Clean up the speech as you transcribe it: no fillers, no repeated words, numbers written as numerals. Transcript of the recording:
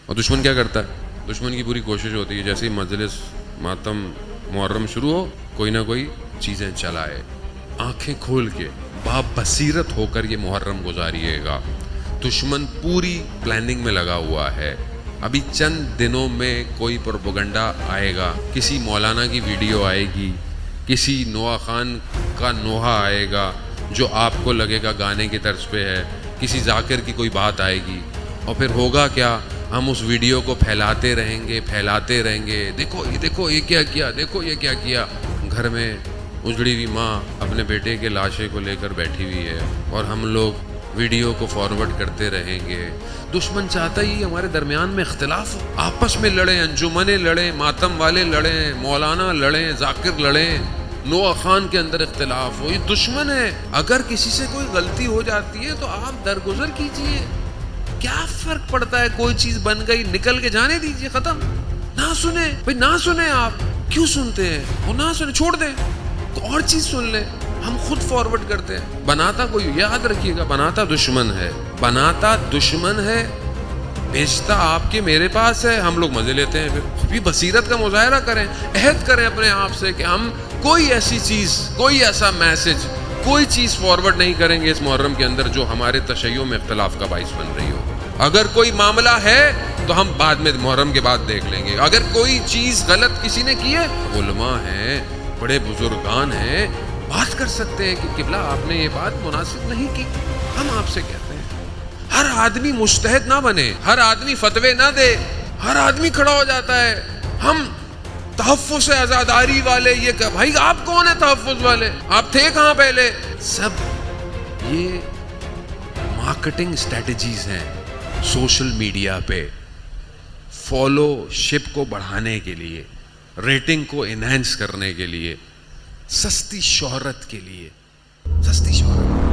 اور دشمن کیا کرتا ہے؟ دشمن کی پوری کوشش ہوتی ہے جیسے ہی مجلس ماتم محرم شروع ہو کوئی نہ کوئی چیزیں چلائے، آنکھیں کھول کے بابصیرت ہو کر یہ محرم گزاریے گا۔ دشمن پوری پلاننگ میں لگا ہوا ہے، ابھی چند دنوں میں کوئی پروپیگنڈا آئے گا، کسی مولانا کی ویڈیو آئے گی، کسی نوحہ خان کا نوحہ آئے گا جو آپ کو لگے گا گانے کی طرز پہ ہے، کسی ذاکر کی کوئی بات آئے گی، اور پھر ہوگا کیا؟ ہم اس ویڈیو کو پھیلاتے رہیں گے، دیکھو یہ کیا کیا، دیکھو یہ کیا کیا۔ گھر میں اجڑی ہوئی ماں اپنے بیٹے کے لاشے کو لے کر بیٹھی ہوئی ہے اور ہم لوگ ویڈیو کو فارورڈ کرتے رہیں گے۔ دشمن چاہتا ہی ہمارے درمیان میں اختلاف ہو، آپس میں لڑیں، انجمنیں لڑیں، ماتم والے لڑیں، مولانا لڑیں، ذاکر لڑیں، نوحہ خان کے اندر اختلاف ہو۔ یہ دشمن ہے۔ اگر کسی سے کوئی غلطی ہو جاتی ہے تو آپ درگزر کیجئے، کیا فرق پڑتا ہے؟ کوئی چیز بن گئی، نکل کے جانے دیجئے، ختم۔ نہ سنیں بھئی، نہ سنیں، آپ کیوں سنتے ہیں؟ وہ نہ سنیں، چھوڑ دیں، تو اور چیز سن لیں۔ ہم خود فارورڈ کرتے ہیں۔ بناتا کوئی، یاد رکھیے گا، بناتا دشمن ہے، بناتا دشمن ہے، بھیجتا آپ کے میرے پاس ہے، ہم لوگ مزے لیتے ہیں۔ پھر بھی بصیرت کا مظاہرہ کریں، عہد کریں اپنے آپ سے کہ ہم کوئی ایسی چیز، کوئی ایسا میسج، کوئی چیز فارورڈ نہیں کریں گے اس محرم کے اندر جو ہمارے تشیع میں اختلاف کا باعث بن رہی ہو۔ اگر کوئی معاملہ ہے تو ہم بعد میں محرم کے بعد دیکھ لیں گے۔ اگر کوئی چیز غلط کسی نے کی ہے، علماء ہیں، بڑے بزرگان ہیں، بات کر سکتے ہیں کہ قبلہ آپ نے یہ بات مناسب نہیں کی۔ ہم آپ سے کہتے ہیں، ہر آدمی مجتہد نہ بنے، ہر آدمی فتوے نہ دے، ہر آدمی کھڑا ہو جاتا ہے۔ ہم تحفظ عزاداری والے، یہ کہ بھائی آپ کون ہیں تحفظ والے؟ آپ تھے کہاں پہلے؟ سب یہ مارکیٹنگ اسٹریٹجیز ہیں سوشل میڈیا پہ، فالو شپ کو بڑھانے کے لیے، ریٹنگ کو انہینس کرنے کے لیے، سستی شہرت کے لیے، سستی شہرت۔